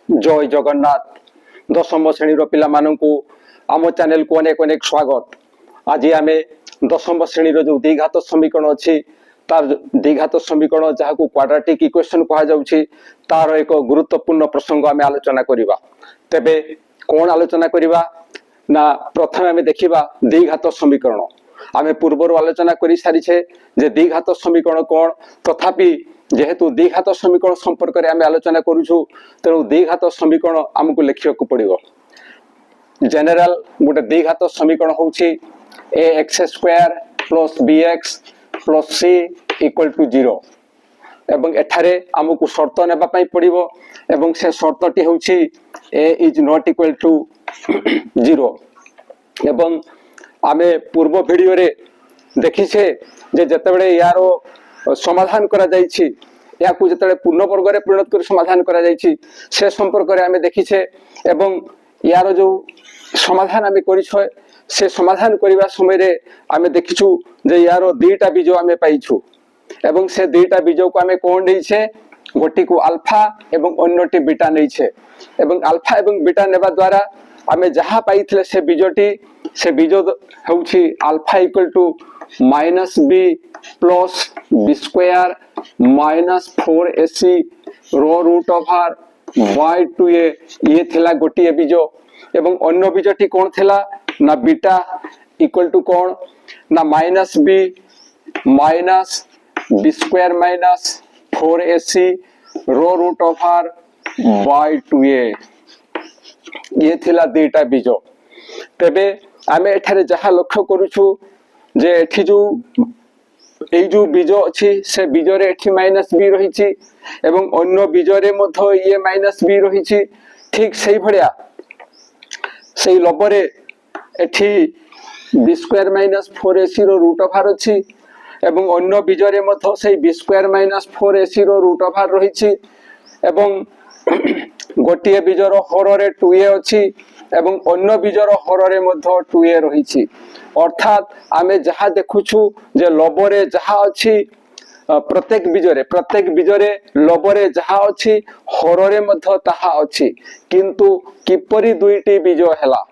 जय जगन्नाथ दशम श्रेणी पिला मानू आम चैनल को अनेक अनेक स्वागत। आज आम दशम श्रेणी जो द्विघात समीकरण अच्छी तार द्विघात समीकरण जहाँ को क्वाड्रेटिक इक्वेशन कहुच्छी तार एक गुरुत्वपूर्ण प्रसंग आम आलोचना करवा। तेबे कौन आलोचना करवा ना प्रथम आम देखा द्विघात समीकरण। आम पूर्वर आलोचना कर सारीछे जे द्विघात समीकरण कौन, तथापि जेहेतु द्विघात समीकरण संपर्क में आम आलोचना करूछु तेणु द्विघात समीकरण आमको लिखा पड़ो। जेनेराल गोटे द्विघात समीकरण होछि A X square plus B X plus C equal to 0 एवं एठारे आमको शर्त नेबा पई पड़िबो एवं से शर्तटी होछि ए इज नॉट इक्वल टू 0 एवं आमे पूर्व वीडियो रे देखिछे जे जतेबेले यारो समाधान करा जायछि या को जतेबेले पूर्ण वर्ग रे परिणत कर समाधान करा जायछि से संपर्क रे आमे देखिछे एवं यार जो समाधान आमे करिछो से समाधान करबा समय रे आमे देखिछु जे यार दुईटा बीज आमे पाइछु एवं से दुईटा बीज को आमे कोन देइछे गोटी को अल्फा एवं अन्यटी बीटा नैछे एवं अल्फा एवं बीटा नेबा द्वारा आमे जहा पाइथिले से बीज होउछि alpha equal to -b plus b square minus 4ac रो रूट ओवर y2a ये थिला गोटी बीज एवं अन्य बीजटी कौन थिला ना बीटा इक्वल टू कौन ना -b minus b square minus 4ac रो रूट ओवर y2a ये थिला दुईटा बीज। तेबे आमे एठारे जहा लक्ष्य करूछु जे एठी जो बीज अच्छी से बीज रे एठी -b रही एवं अन्य बीज रे मध्य ये -b रही। ठीक सही भड़िया से लबरे एठी b स्क्वायर माइनस 4ac रो रूट ओवर अच्छी एवं अन्य बीज रे मध्य से b स्क्वायर माइनस 4ac रो रूट ओवर रही एवं गोटे बीजर हर रे 2a अच्छी एवं अन्य बीजर हर रे मध्य 2a रही। अर्थात आमे जहा देखुछु जे लबरे जहा अच्छी प्रत्येक बीजरे लबरे जहा अच्छी हर रे मध्य ताहा अच्छी किंतु किपरि दुईटी बीज हैला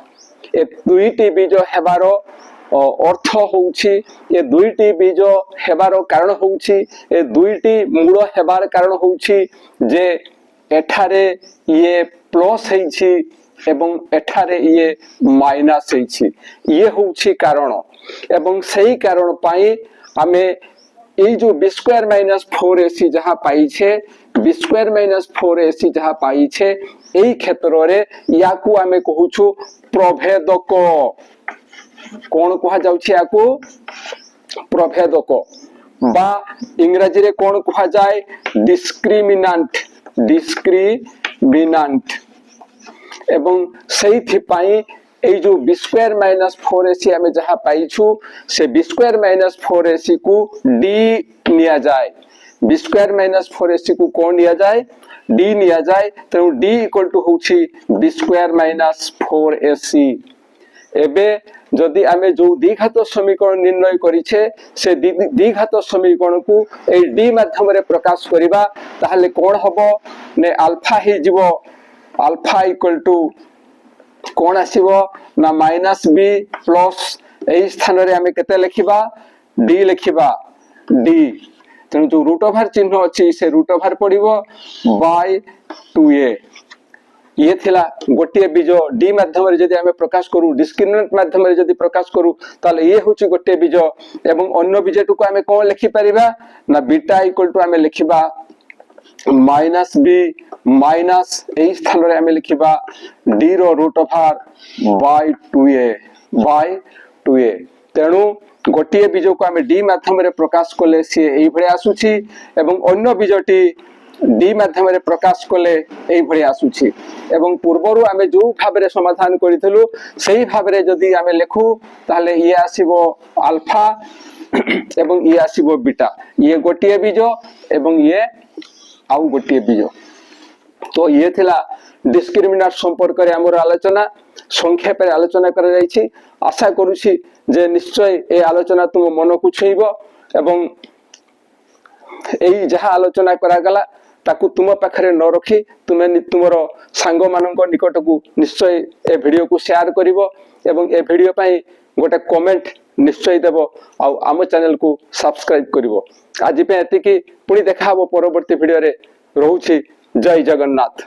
ए दुईटी बीज हेबार अर्थ होउछि ए दुईटी बीज हेबार कारण होउछि ए दुईटी मूल हेबार कारण होउछि जे एठारे ये प्लस हेछि एवं एठारे ये माइनस हेछि ये होउछि कारण एवं सही कारण पाई आमे ए जो b स्क्वायर माइनस 4ac जहां पाई छे b स्क्वायर माइनस 4ac जहां पाई छे एई क्षेत्र रे याकू आमे कहूछु प्रभेदक। कोन कहा जाउछि याकू प्रभेदक बा इंग्रजी रे कोन कहा जाय डिस्क्रिमिनेंट एवं सही थी पाई ए जो b स्क्वायर माइनस 4ac आमे जहा पाइछु से b स्क्वायर माइनस 4ac को d निया जाए b स्क्वायर माइनस 4ac को कौन निया जाए d निया जाए तेणु d इक्वल टू होछि b स्क्वायर माइनस 4ac। एबे जदि आमे जो द्विघात समीकरण निर्णय करिछे से द्विघात समीकरण को ए d माध्यम रे प्रकाश करिबा ताहले कोन हबो ने अल्फा हे जीवो अल्फा इक्वल टू कौन आसीबो ना -b प्लस ए स्थान रे आमे केते लिखिबा d लिखिबा d तेणु जो रूट ओवर चिन्ह अछि से रूट ओवर पड़िबो बाय 2a ये थिला गोटे बीज d माध्यम रे जदि आमे प्रकाश करू डिस्क्रिमिनेंट माध्यम रे जदि प्रकाश करू ताले ये होछि गोटे बीज एवं अन्य बीजटु को आमे कोन लिखि परिबा ना बीटा इक्वल टू आमे लिखिबा -b माइनस ए स्थान रे आमे लिखिबा d रो रूट ओवर बाय 2a तेणु गोटे बीज को आमे d माध्यम रे प्रकाश कले से एई भळे आसुछि एवं अन्य बीजटी d माध्यम रे प्रकाश कले एई भळे आसुछि एवं पूर्वरु आमे जो भाबरे समाधान करिथलु सेही भाबरे जदि आमे लेखु ताले ये आसीबो अल्फा एवं ये आसीबो बीटा ये गोटे बीज एवं ये आउ गोटे बीज। तो ये थिला डिस्क्रिमिनेंट संपर्क रे हमर आलोचना संक्षेप रे आलोचना करा जायछि। आशा करूछि जे निश्चय ए आलोचना तुम मन को छुइबो एवं एई जहा आलोचना करा गला ताकू तुम पाखरे न रखी तुम्हें तुमर सांग मानक निकट को निश्चय ए वीडियो को शेयर करिवो एवं ए वीडियो पाई गोटे कमेंट निश्चय देव आम चैनल को सब्सक्राइब करिवो। आज पे एतिकी पुणी देखा हबो परवर्ती वीडियो रे। रहूछि जय जगन्नाथ।